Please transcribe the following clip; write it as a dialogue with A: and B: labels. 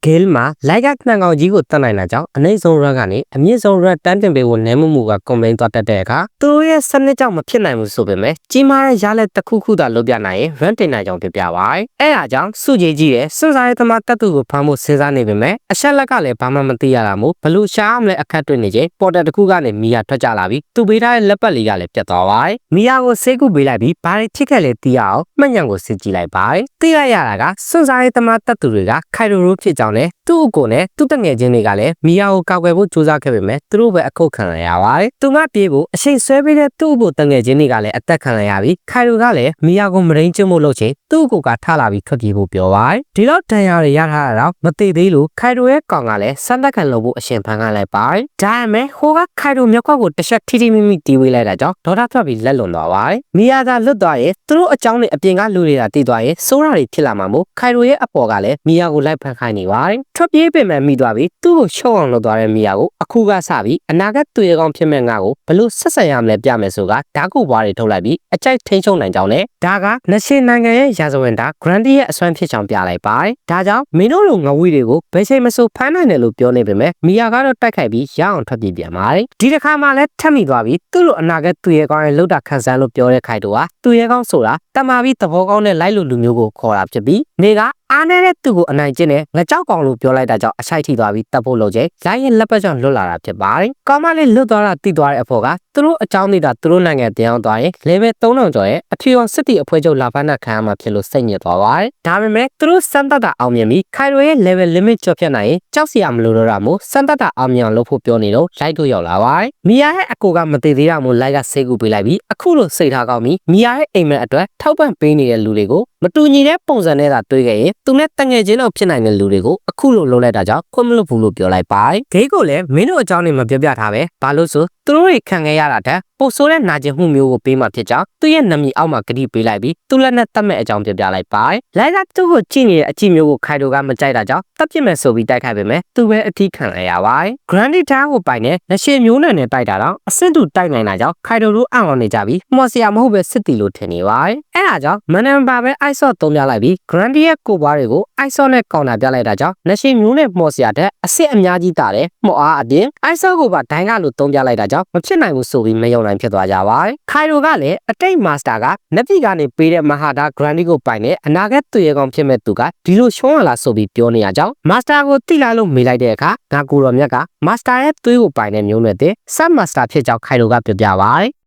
A: Gilma, like at Nangajigo Tananaja, an Azon Ragani, a Mizon Red Tantambe will Nemuga comment at the deca. 2 years Sunday Jam Pinamu Subime, Jimara Jalet the Kukuda Lubianae, Ventina Jam Pipiawai, Eajam, Suji, Suzayatama Tatu Pamu Cezanime, a Shalakale Pamamatialamu, Palusha, a Catrinije, Porta the Kugani Mia Tajalavi, to be Lepaligale Piatawai, Miago Segu Bilabi, Pari Chicale Tiao, Manyango Sijilai Bai, Tiayaraga, Suzayatama Taturiga, Kairo Pichane, 2 ကိုနဲ့သူ့တငယ်ချင်းတွေကလည်းမီယာကိုကောက်ွယ်ဖို့ကြိုးစားခဲ့ပေမဲ့သူတို့ပဲအခုတ်ခံရပါတယ်။သူကပြေးဖို့အချိန်ဆွဲပြီးတဲ့သူ့ကိုတငယ်ချင်းတွေကလည်းအသက်ခံရပြီးခိုင်ရိုကလည်းမီယာကိုမရင်းချမှုလုပ်ချင်သူ့ကိုကထလာပြီးထွက်ပြေးဖို့ပြောပါတယ်။ဒီတော့တန်ရာတွေရထားတာတော့မသိသေးလို့ခိုင်ရိုရဲ့ကောင်ကလည်းစမ်းသပ်ခံလုပ်ဖို့အရှင်ဖန်ကလိုက်ပါတယ်။ဒါပေမဲ့ဟိုကခိုင်ရိုမြောက်ခွက်ကိုတစ်ချက်ထိထိမိမိတီးဝေးလိုက်တာကြောင့်ဒေါသထွက်ပြီးလက်လွန်သွားပါတယ်။မီယာသာလွတ်သွားရဲ့သူတို့အကြောင်းနဲ့အပြင်ကလူတွေကတည်သွားရဲ့စိုးရတွေဖြစ်လာမှာမို့ခိုင်ရိုရဲ့အပေါ်ကလည်းမီယာကိုလိုက်ဖန်ခိုင်းနေပါတယ်။ထွက်ပြေးပေမဲ့မိသွားပြီးသူ့ကိုရှုံအောင်လုပ်သွားတဲ့မီယာကိုအခုကစပြီးအနာဂတ်တွေ့ရကောင်းဖြစ်မဲ့ငါကိုဘလို့ဆက်ဆံရမလဲပြမယ်ဆိုကဓာတ်ကုဘွားတွေထုတ်လိုက်ပြီးအကြိုက်ထိန်းချုပ်နိုင်ကြောင်းနဲ့ဒါကနရှင်နိုင်ငံရဲ့ရာဇဝင်တာ Grandy ရဲ့အစွမ်းဖြစ်ကြောင်းပြလိုက်ပါတယ်။ဒါကြောင့်မင်းတို့လိုငဝီတွေကိုဘယ်ချိန်မဆိုဖမ်းနိုင်တယ်လို့ပြောနေပေမဲ့မီယာကတော့တိုက်ခိုက်ပြီးရအောင်ထွက်ပြေးပြန်ပါတယ်။ဒီတစ်ခါမှလည်းထပ်မိသွားပြီးသူ့လိုအနာဂတ်တွေ့ရကောင်းရဲ့လောက်တာခန်းဆန်းလို့ပြောတဲ့ခိုင်တို့ဟာတွေ့ရကောင်းဆိုတာတမာပြီးသဘောကောင်းတဲ့လိုက်လို့လူမျိုးကိုခေါ်တာဖြစ်ပြီးနေကအားနဲ့သူ့ကိုအနိုင်ကျင့်နဲ့ငကြောက်ကောင်လို့ပြောလိုက်တာကြောင့်အဆိုင်ထိသွားပြီးတပ်ဖို့လုပ်ချင်ရိုင်းရင်လက်ပတ်ကြောင့်လွတ်လာတာဖြစ်ပါတယ်။ကောင်မလေးလွတ်သွားတာတိသွားတဲ့အဖို့ကသူတို့အကြောင်းနေတာသူတို့နိုင်ငံတင်အောင်သွားရင် level 3000ကျော်ရဲ့အထီအောင်စစ်တီအဖွဲ့ချုပ်လာဖန်းနဲ့ခံရမှာဖြစ်လို့စိတ်ညစ်သွားပါတယ်။ဒါပေမဲ့သူတို့စမ်းသပ်တာအောင်မြင်ပြီးခိုင်ရိုရဲ့ level limit ကျော်ဖြတ်နိုင်ရင်ကြောက်စရာမလိုတော့တာမို့စမ်းသပ်တာအောင်မြင်အောင်လုပ်ဖို့ပြောနေတော့လိုက်တို့ရောက်လာပါတယ်။မီယာရဲ့အကိုကမတည်သေးတာမို့လိုက်ကဆေးကူပေးလိုက်ပြီးအခုလိုစိတ်ထားကောင်းပြီးမီယာရဲ့အိမ်မက်အတွက်ထောက်ပံ့ပေးနေတဲ့လူတွေကိုမတူညီတဲ့ပုံစံနဲ့သာတွေးခဲ့ရင်သူနဲ့တငယ်ချင်းတော့ဖြစ်နိုင်တဲ့လူတွေကိုအခုလိုလုပ်လိုက်တာကြောင့်ခွင့်မလွတ်ဘူးလို့ပြောလိုက်ပါတယ်။ဂိတ်ကိုလည်းမင်းတို့အကြောင်းနဲ့မပြောပြထားပဲဘာလို့ဆိုသူတို့တွေခံခဲ့ရတာတဲ့ပို့ဆိုးတဲ့နာကျင်မှုမျိုးကိုပေးမှဖြစ်ကြောင်းသူ့ရဲ့နာမည်အောက်မှာဂတိပေးလိုက်ပြီးသူ့လက်နဲ့တတ်မဲ့အကြောင်းပြပြလိုက်ပါတယ်။လိုက်ကသူ့ကိုကြည့်နေတဲ့အကြည့်မျိုးကိုခိုင်တို့ကမကြိုက်တာကြောင့်တပ်ပြစ်မဲ့ဆိုပြီးတိုက်ခိုက်ပေမဲ့သူပဲအထီးခံရပါတယ်။ Grandy Town ကိုပိုင်တဲ့လက်ရှိမျိုးနယ်နဲ့တိုက်တာတော့အဆင့်တူတိုက်နိုင်တာကြောင့်ခိုင်တို့တို့အံ့ဩနေကြပြီးမော်စရာမဟုတ်ပဲစစ်တီလို့ထင်နေပါတယ်။အဲဒါကြောင့်မန်နမ်ပါပဲအိုက်ဆော့သုံးပြလိုက်ပြီး Grandy ရဲ့ကိုပွားတွေကိုအိုက်ဆော့နဲ့ကောင်တာပြလိုက်တာကြောင့်လက်ရှိမျိုးနယ်မော်စရာတဲ့အဆင့်အများကြီးတာတယ်မော်အားအပြင်အိုက်ဆော့ကိုပါဒိုင်းကလို့သုံးပြလိုက်တာကြောင့်မဖြစ်နိုင်ဘူးဆိုပြီးမယုံနိုင်ဖြစ်သွားကြပါတယ်။ခိုင်ရိုကလည်းအတိတ်မာစတာကနက်ပြည်ကနေပေးတဲ့မဟာဒါ Grandy ကိုပိုင်တဲ့အနာဂတ်တွေ့ရကောင်ဖြစ်မဲ့သူကဒီလိုရှုံးရလာဆိုပြီးပြောနေရကြောင်းမာစတာကိုတိလာလို့မေးလိုက်တဲ့အခါငါကိုတော်မြတ်ကမာစတာရဲ့သွေးကိုပိုင်တဲ့မျိုးနွယ်တဲ့ Sub Master ဖြစ်ကြောင်းခိုင်ရိုကပြောပြပါတယ်